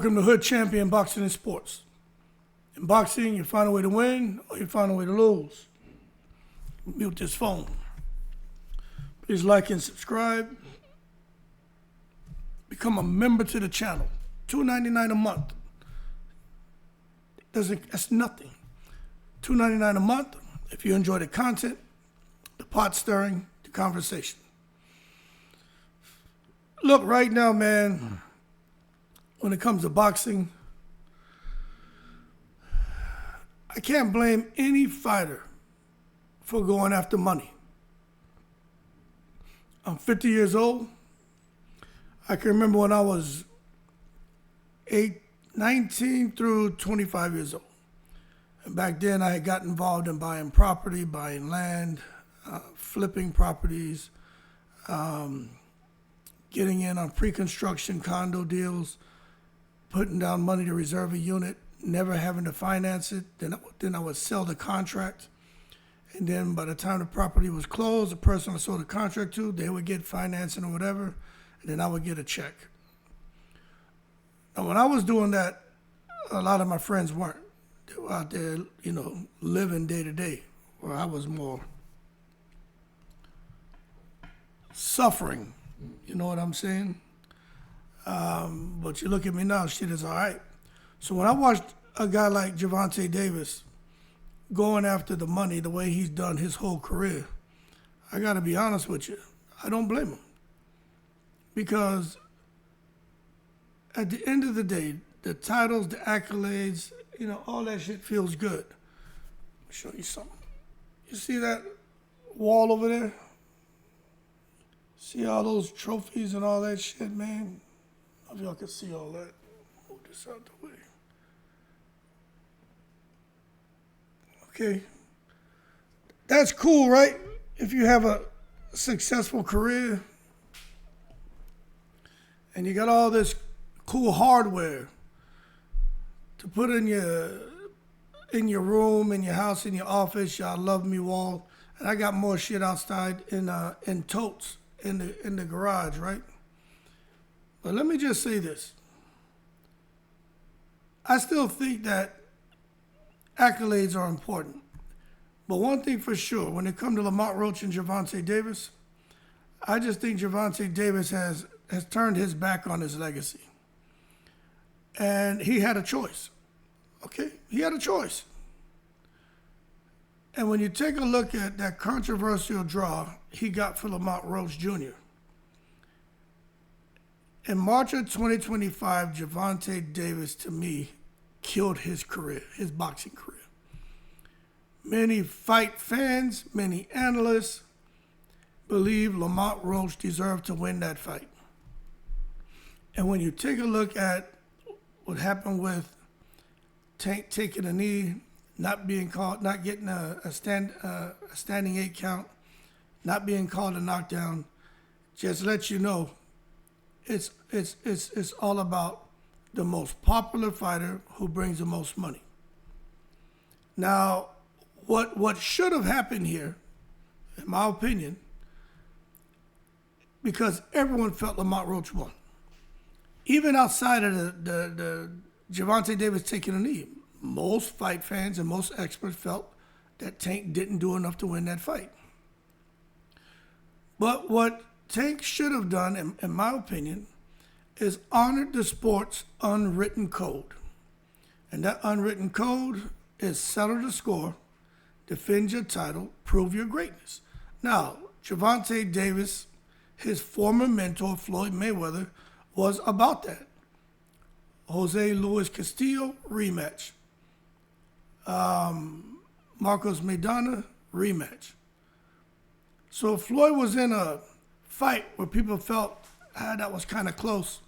Welcome to Hood Champion Boxing and Sports. In boxing, you find a way to win or you find a way to lose. Mute this phone. Please like and subscribe. Become a member to the channel. $2.99 a month. That's nothing. $2.99 a month if you enjoy the content, the pot stirring, the conversation. Look, right now, man, when it comes to boxing, I can't blame any fighter for going after money. I'm 50 years old. I can remember when I was 19 through 25 years old. And back then I had got involved in buying property, buying land, flipping properties, getting in on pre-construction condo deals, putting down money to reserve a unit, never having to finance it. Then I would sell the contract. And then by the time the property was closed, the person I sold the contract to, they would get financing or whatever, and then I would get a check. Now, when I was doing that, a lot of my friends weren't. They were out there, living day to day, where I was more suffering. You know what I'm saying? But you look at me now, shit is all right. So when I watched a guy like Gervonta Davis going after the money the way he's done his whole career, I got to be honest with you, I don't blame him. Because at the end of the day, the titles, the accolades, all that shit feels good. Let me show you something. You see that wall over there? See all those trophies and all that shit, man? I don't know if y'all can see all that. Move this out the way. Okay. That's cool, right? If you have a successful career and you got all this cool hardware to put in your room, in your house, in your office, y'all love me wall. And I got more shit outside in totes in the garage, right? But let me just say this. I still think that accolades are important. But one thing for sure, when it comes to Lamont Roach and Gervonta Davis, I just think Gervonta Davis has turned his back on his legacy. And he had a choice. Okay? He had a choice. And when you take a look at that controversial draw he got for Lamont Roach Jr., in March of 2025, Gervonta Davis, to me, killed his career, his boxing career. Many fight fans, many analysts believe Lamont Roach deserved to win that fight. And when you take a look at what happened with Tank taking a knee, not being called, not getting a standing 8 count, not being called a knockdown, just let you know, it's all about the most popular fighter who brings the most money. Now, what should have happened here, in my opinion, because everyone felt Lamont Roach won. Even outside of the Gervonta Davis taking a knee, most fight fans and most experts felt that Tank didn't do enough to win that fight. But what Tank should have done, in my opinion, is honored the sport's unwritten code. And that unwritten code is settle the score, defend your title, prove your greatness. Now, Gervonta Davis, his former mentor, Floyd Mayweather, was about that. Jose Luis Castillo, rematch. Marcos Maidana, rematch. So if Floyd was in a fight where people felt that was kind of close,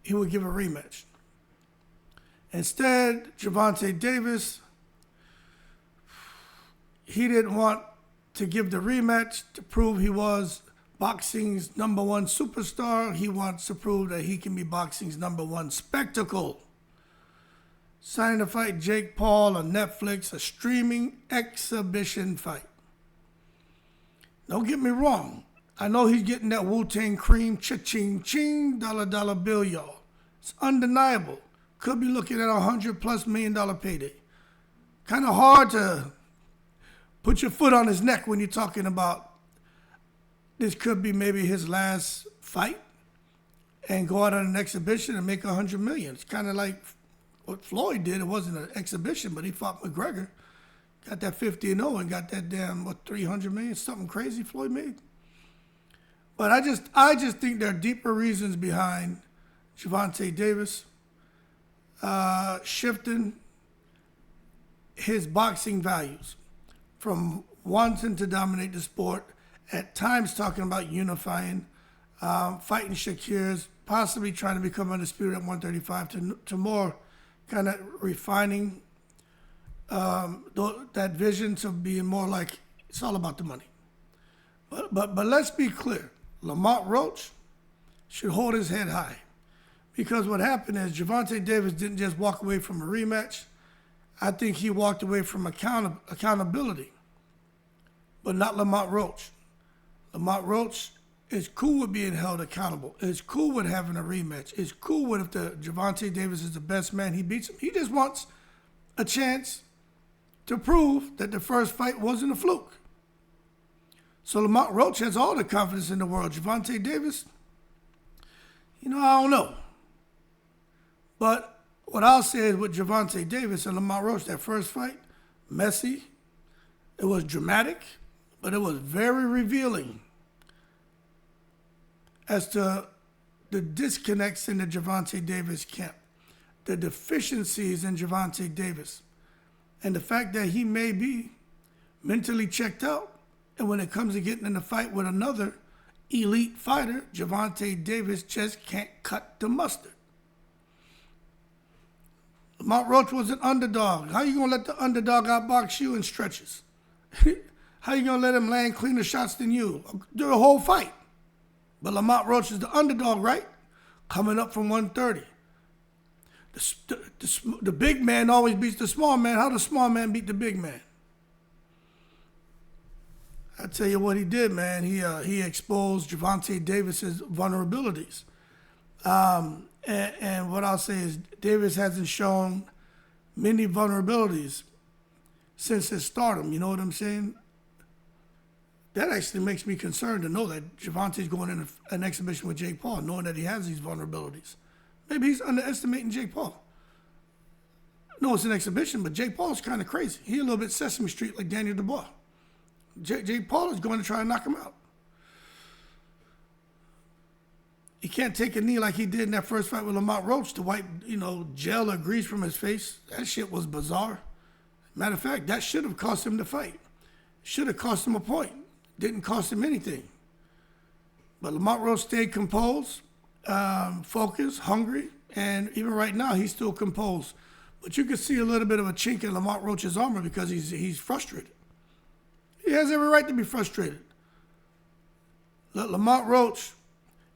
he would give a rematch. Instead, Gervonta Davis, he didn't want to give the rematch to prove he was boxing's #1 superstar. He wants to prove that he can be boxing's #1 spectacle. Signing to fight Jake Paul on Netflix, a streaming exhibition fight. Don't get me wrong. I know he's getting that Wu-Tang Cream, cha-ching, ching, dollar bill, y'all. It's undeniable. Could be looking at $100+ million payday. Kind of hard to put your foot on his neck when you're talking about this could be maybe his last fight and go out on an exhibition and make $100 million. It's kind of like what Floyd did. It wasn't an exhibition, but he fought McGregor. Got that 50-0 and got that damn, $300 million, something crazy Floyd made. But I just think there are deeper reasons behind Gervonta Davis shifting his boxing values from wanting to dominate the sport, at times talking about unifying, fighting Shakir's, possibly trying to become undisputed at 135, to more kind of refining that vision to being more like it's all about the money. But let's be clear. Lamont Roach should hold his head high, because what happened is Gervonta Davis didn't just walk away from a rematch. I think he walked away from accountability, but not Lamont Roach. Lamont Roach is cool with being held accountable. It's cool with having a rematch. It's cool with if Gervonta Davis is the best man, he beats him. He just wants a chance to prove that the first fight wasn't a fluke. So Lamont Roach has all the confidence in the world. Gervonta Davis, I don't know. But what I'll say is with Gervonta Davis and Lamont Roach, that first fight, messy. It was dramatic, but it was very revealing as to the disconnects in the Gervonta Davis camp, the deficiencies in Gervonta Davis, and the fact that he may be mentally checked out. And when it comes to getting in a fight with another elite fighter, Gervonta Davis just can't cut the mustard. Lamont Roach was an underdog. How you going to let the underdog outbox you in stretches? How you going to let him land cleaner shots than you? Do the whole fight. But Lamont Roach is the underdog, right? Coming up from 130. The big man always beats the small man. How does the small man beat the big man? I tell you what he did, man. He exposed Gervonta Davis's vulnerabilities. And what I'll say is Davis hasn't shown many vulnerabilities since his stardom. You know what I'm saying? That actually makes me concerned to know that Gervonta's going in an exhibition with Jake Paul, knowing that he has these vulnerabilities. Maybe he's underestimating Jake Paul. No, it's an exhibition, but Jake Paul's kind of crazy. He a little bit Sesame Street like Daniel Dubois. Jake Paul is going to try and knock him out. He can't take a knee like he did in that first fight with Lamont Roach to wipe, gel or grease from his face. That shit was bizarre. Matter of fact, that should have cost him the fight. Should have cost him a point. Didn't cost him anything. But Lamont Roach stayed composed, focused, hungry, and even right now he's still composed. But you can see a little bit of a chink in Lamont Roach's armor because he's frustrated. He has every right to be frustrated. Lamont Roach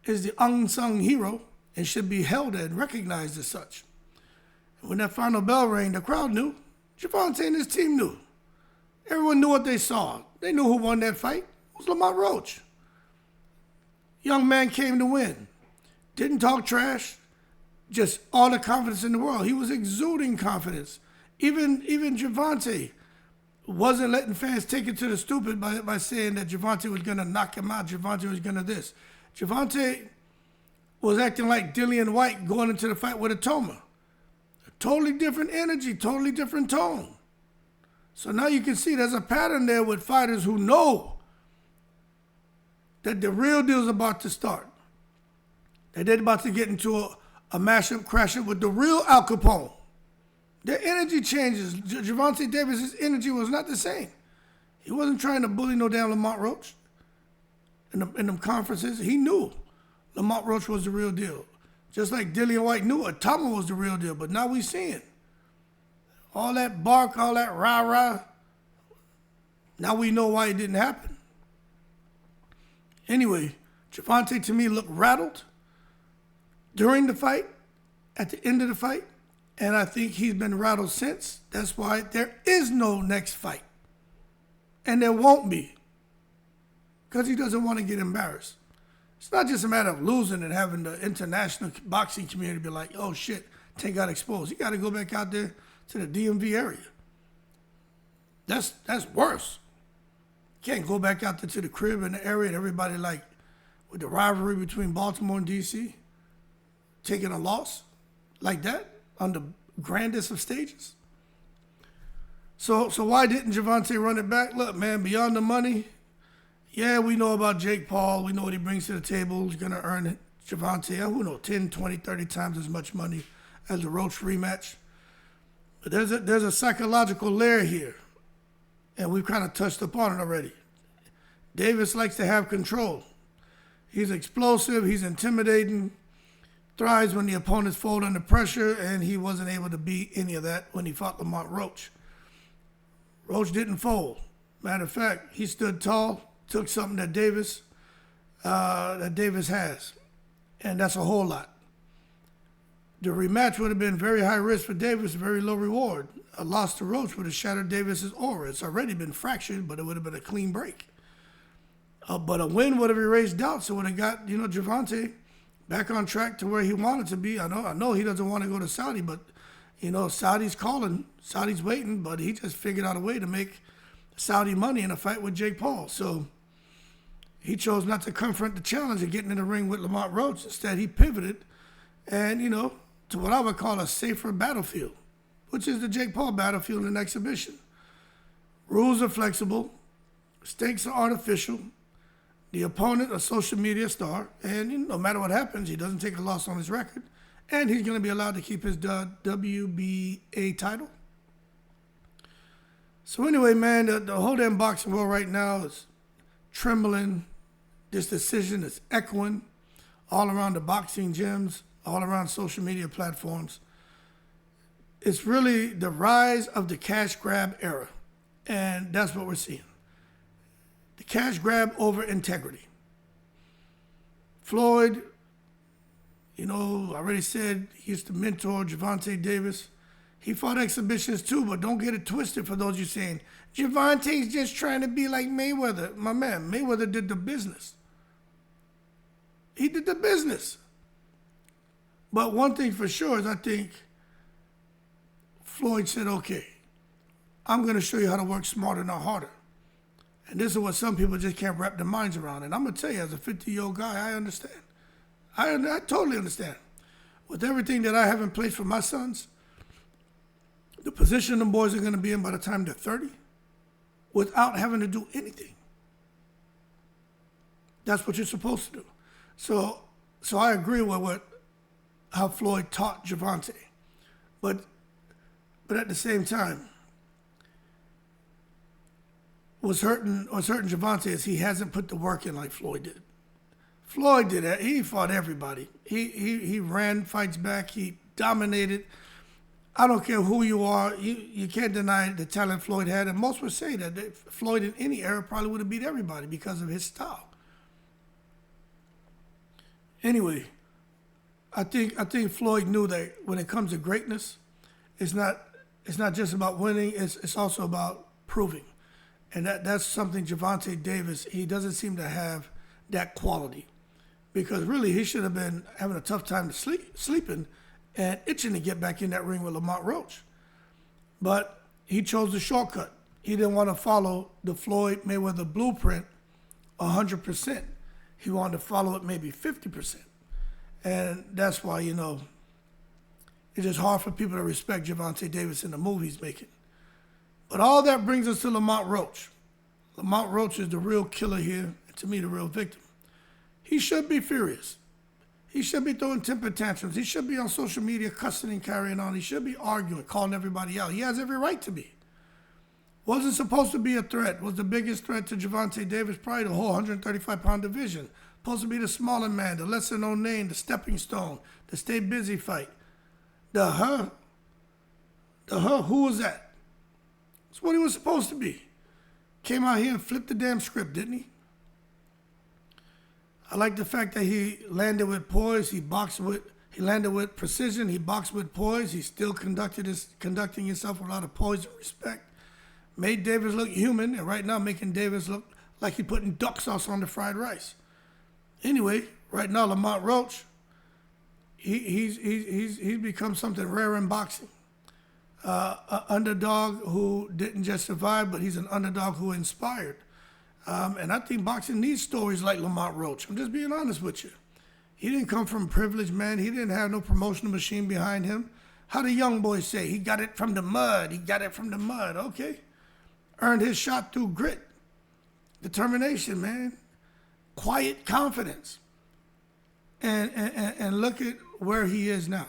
is the unsung hero and should be held and recognized as such. And when that final bell rang, the crowd knew. Gervonta and his team knew. Everyone knew what they saw. They knew who won that fight. It was Lamont Roach. Young man came to win. Didn't talk trash. Just all the confidence in the world. He was exuding confidence. Even Gervonta wasn't letting fans take it to the stupid by saying that Gervonta was going to knock him out. Gervonta was going to this. Gervonta was acting like Dillian White going into the fight with ATAUMA. A totally different energy, totally different tone. So now you can see there's a pattern there with fighters who know that the real deal is about to start. That they're about to get into a mashup, crash up with the real Al Capone. Their energy changes. Gervonta Davis' energy was not the same. He wasn't trying to bully no damn Lamont Roach. In them conferences, he knew Lamont Roach was the real deal. Just like Dillian White knew ATAUMA was the real deal. But now we seeing all that bark, all that rah-rah. Now we know why it didn't happen. Anyway, Gervonta to me looked rattled during the fight, at the end of the fight, and I think he's been rattled since. That's why there is no next fight. And there won't be. Because he doesn't want to get embarrassed. It's not just a matter of losing and having the international boxing community be like, oh shit, Tank got exposed. You got to go back out there to the DMV area. That's worse. You can't go back out there to the crib in the area and everybody like, with the rivalry between Baltimore and D.C., taking a loss like that on the grandest of stages. So why didn't Gervonta run it back? Look, man, beyond the money, yeah, we know about Jake Paul. We know what he brings to the table. He's going to earn Gervonta, who knows, 10, 20, 30 times as much money as the Roach rematch. But there's a psychological layer here, and we've kind of touched upon it already. Davis likes to have control. He's explosive. He's intimidating. Thrives when the opponents fold under pressure, and he wasn't able to beat any of that when he fought Lamont Roach. Roach didn't fold. Matter of fact, he stood tall, took something that Davis has, and that's a whole lot. The rematch would have been very high risk for Davis, very low reward. A loss to Roach would have shattered Davis's aura. It's already been fractured, but it would have been a clean break. But a win would have erased doubts. It would have got, Gervonta back on track to where he wanted to be. I know he doesn't want to go to Saudi, but, Saudi's calling, Saudi's waiting, but he just figured out a way to make Saudi money in a fight with Jake Paul. So he chose not to confront the challenge of getting in the ring with Lamont Roach. Instead, he pivoted and, to what I would call a safer battlefield, which is the Jake Paul battlefield in exhibition. Rules are flexible. Stakes are artificial. The opponent, a social media star, and no matter what happens, he doesn't take a loss on his record, and he's going to be allowed to keep his WBA title. So anyway, man, the whole damn boxing world right now is trembling. This decision is echoing all around the boxing gyms, all around social media platforms. It's really the rise of the cash grab era, and that's what we're seeing. The cash grab over integrity. Floyd, I already said he used to mentor Gervonta Davis. He fought exhibitions too, but don't get it twisted for those you saying, Gervonta's just trying to be like Mayweather. My man, Mayweather did the business. He did the business. But one thing for sure is I think Floyd said, okay, I'm going to show you how to work smarter, not harder. And this is what some people just can't wrap their minds around. And I'm going to tell you, as a 50-year-old guy, I understand. I totally understand. With everything that I have in place for my sons, the position them boys are going to be in by the time they're 30, without having to do anything. That's what you're supposed to do. So I agree with how Floyd taught Gervonta. But at the same time, what's hurting Gervonta is he hasn't put the work in like Floyd did. Floyd did that. He fought everybody. He ran fights back. He dominated. I don't care who you are. You can't deny the talent Floyd had. And most would say that Floyd in any era probably would have beat everybody because of his style. Anyway, I think Floyd knew that when it comes to greatness, it's not just about winning. It's also about proving. And that's something Gervonta Davis, he doesn't seem to have that quality. Because really, he should have been having a tough time sleeping and itching to get back in that ring with Lamont Roach. But he chose the shortcut. He didn't want to follow the Floyd Mayweather blueprint 100%. He wanted to follow it maybe 50%. And that's why, it's just hard for people to respect Gervonta Davis in the move he's making. But all that brings us to Lamont Roach. Lamont Roach is the real killer here, and to me, the real victim. He should be furious. He should be throwing temper tantrums. He should be on social media cussing and carrying on. He should be arguing, calling everybody out. He has every right to be. Wasn't supposed to be a threat. Was the biggest threat to Gervonta Davis probably the whole 135-pound division. Supposed to be the smaller man, the lesser-known name, the stepping stone, the stay busy fight. Who was that? That's what he was supposed to be. Came out here and flipped the damn script, didn't he? I like the fact that he landed with poise. He landed with precision. He boxed with poise. He still conducting himself with a lot of poise and respect. Made Davis look human, and right now making Davis look like he's putting duck sauce on the fried rice. Anyway, right now Lamont Roach, he's become something rare in boxing. An underdog who didn't just survive, but he's an underdog who inspired. And I think boxing needs stories like Lamont Roach. I'm just being honest with you. He didn't come from privilege, man. He didn't have no promotional machine behind him. How the young boys say, he got it from the mud. He got it from the mud. Okay. Earned his shot through grit, determination, man. Quiet confidence. And look at where he is now.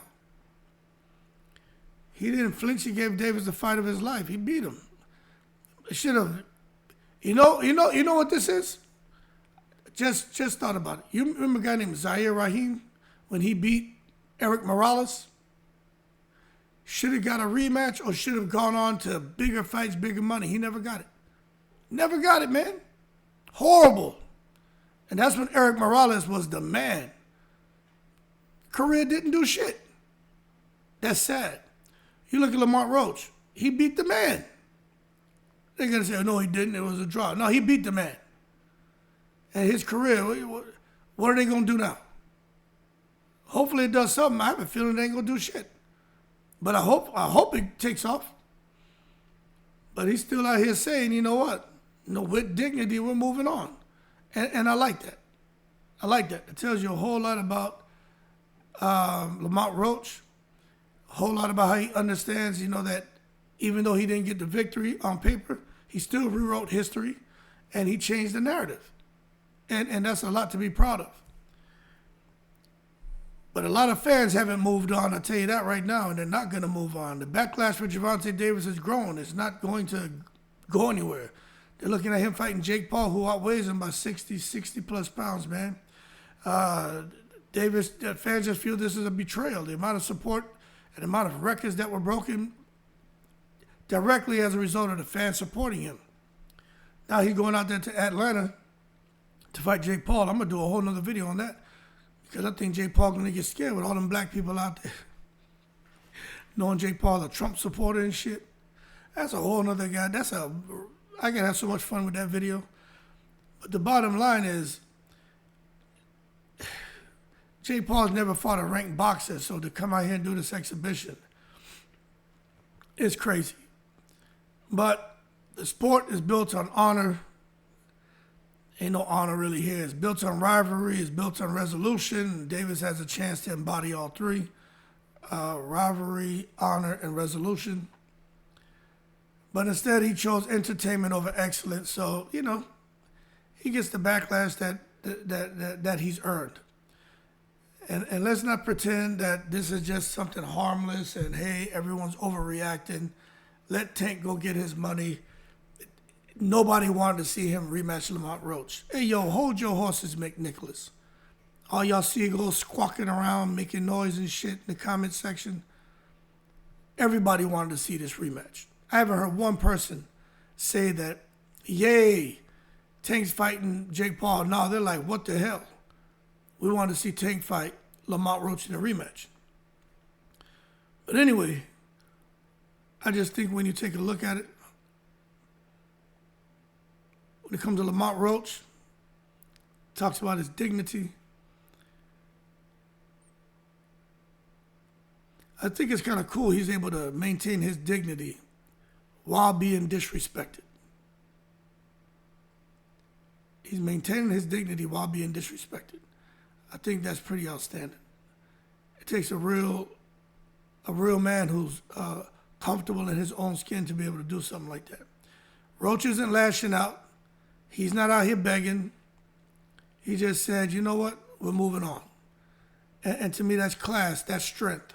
He didn't flinch. He gave Davis the fight of his life. He beat him. Should have. You know what this is? Just thought about it. You remember a guy named Zaire Rahim when he beat Eric Morales? Should have got a rematch or should have gone on to bigger fights, bigger money. He never got it. Never got it, man. Horrible. And that's when Eric Morales was the man. Career didn't do shit. That's sad. You look at Lamont Roach. He beat the man. They're going to say, oh, no, he didn't. It was a draw. No, he beat the man. And his career, what are they going to do now? Hopefully it does something. I have a feeling they ain't going to do shit. But I hope it takes off. But he's still out here saying, you know what? With dignity, we're moving on. And I like that. I like that. It tells you a whole lot about Lamont Roach. A whole lot about how he understands, that even though he didn't get the victory on paper, he still rewrote history and he changed the narrative. And that's a lot to be proud of. But a lot of fans haven't moved on, I'll tell you that right now, and they're not going to move on. The backlash for Gervonta Davis has grown. It's not going to go anywhere. They're looking at him fighting Jake Paul, who outweighs him by 60 plus pounds, man. Davis, fans just feel this is a betrayal. The amount of support and the amount of records that were broken directly as a result of the fans supporting him. Now he's going out there to Atlanta to fight Jake Paul. I'm going to do a whole nother video on that because I think Jake Paul going to get scared with all them black people out there. Knowing Jake Paul a Trump supporter and shit. That's a whole nother guy. I can have so much fun with that video. But the bottom line is, Jake Paul's never fought a ranked boxer, so to come out here and do this exhibition is crazy. But the sport is built on honor. Ain't no honor really here. It's built on rivalry. It's built on resolution. Davis has a chance to embody all three. Rivalry, honor, and resolution. But instead, he chose entertainment over excellence. So, he gets the backlash that he's earned. And let's not pretend that this is just something harmless and, hey, everyone's overreacting. Let Tank go get his money. Nobody wanted to see him rematch Lamont Roach. Hey, yo, hold your horses, McNicholas. All y'all seagulls squawking around, making noise and shit in the comment section. Everybody wanted to see this rematch. I haven't heard one person say that, yay, Tank's fighting Jake Paul. No, they're like, what the hell? We want to see Tank fight Lamont Roach in a rematch. But anyway, I just think when you take a look at it, when it comes to Lamont Roach, talks about his dignity. I think it's kind of cool he's able to maintain his dignity while being disrespected. He's maintaining his dignity while being disrespected. I think that's pretty outstanding. It takes a real man who's comfortable in his own skin to be able to do something like that. Roach isn't lashing out. He's not out here begging. He just said, you know what? We're moving on. And to me, that's class. That's strength.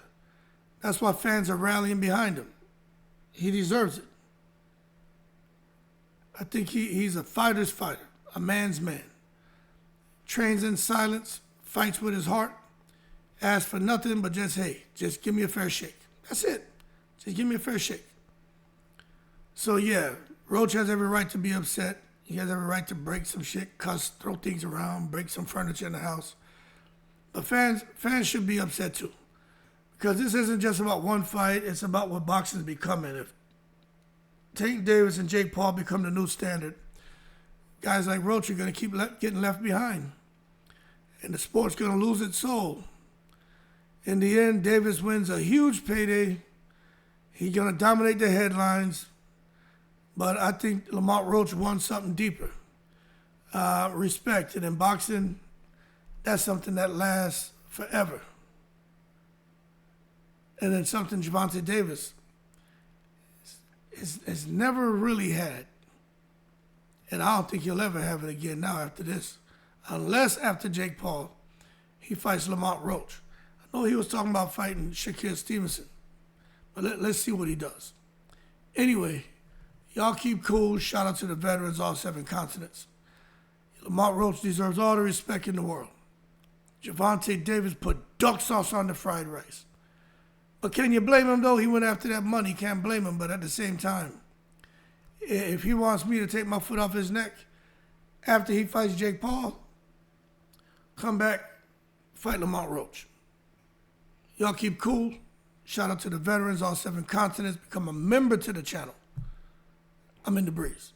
That's why fans are rallying behind him. He deserves it. I think he's a fighter's fighter, a man's man. Trains in silence, fights with his heart, asks for nothing but just, hey, just give me a fair shake. That's it. Just give me a fair shake. So, yeah, Roach has every right to be upset. He has every right to break some shit, cuss, throw things around, break some furniture in the house. But fans should be upset too. Because this isn't just about one fight, it's about what boxing is becoming. If Tank Davis and Jake Paul become the new standard, guys like Roach are going to keep getting left behind. and the sport's going to lose its soul. In the end, Davis wins a huge payday. He's going to dominate the headlines. But I think Lamont Roach won something deeper. Respect. And in boxing, that's something that lasts forever. And then something Gervonta Davis has never really had. And I don't think he'll ever have it again now after this. Unless after Jake Paul, he fights Lamont Roach. I know he was talking about fighting Shakur Stevenson. But let's see what he does. Anyway, y'all keep cool. Shout out to the veterans, all 7 continents. Lamont Roach deserves all the respect in the world. Gervonta Davis put duck sauce on the fried rice. But can you blame him, though? He went after that money. Can't blame him. But at the same time, if he wants me to take my foot off his neck after he fights Jake Paul, come back, fight Lamont Roach. Y'all keep cool. Shout out to the veterans, all 7 continents. Become a member to the channel. I'm in the breeze.